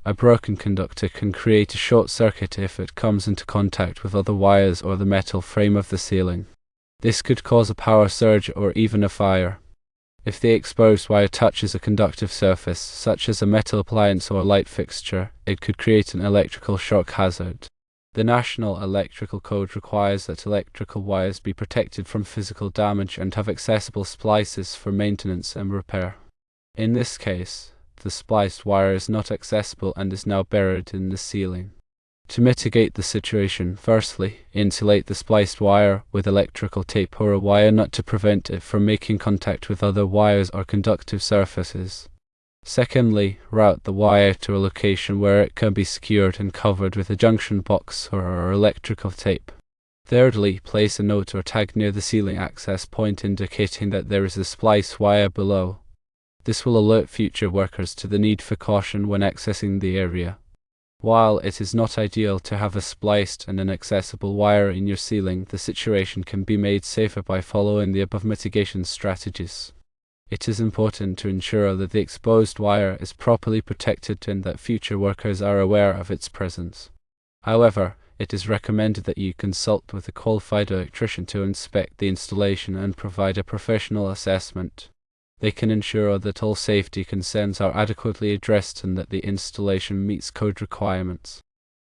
A broken conductor can create a short circuit if it comes into contact with other wires or the metal frame of the ceiling. This could cause a power surge or even a fire. If the exposed wire touches a conductive surface, such as a metal appliance or a light fixture, it could create an electrical shock hazard. The National Electrical Code requires that electrical wires be protected from physical damage and have accessible splices for maintenance and repair. In this case, the spliced wire is not accessible and is now buried in the ceiling. To mitigate the situation, firstly, insulate the spliced wire with electrical tape or a wire nut to prevent it from making contact with other wires or conductive surfaces. Secondly, route the wire to a location where it can be secured and covered with a junction box or electrical tape. Thirdly, place a note or tag near the ceiling access point indicating that there is a spliced wire below. This will alert future workers to the need for caution when accessing the area. While it is not ideal to have a spliced and inaccessible wire in your ceiling, the situation can be made safer by following the above mitigation strategies. It is important to ensure that the exposed wire is properly protected and that future workers are aware of its presence. However, it is recommended that you consult with a qualified electrician to inspect the installation and provide a professional assessment. They can ensure that all safety concerns are adequately addressed and that the installation meets code requirements.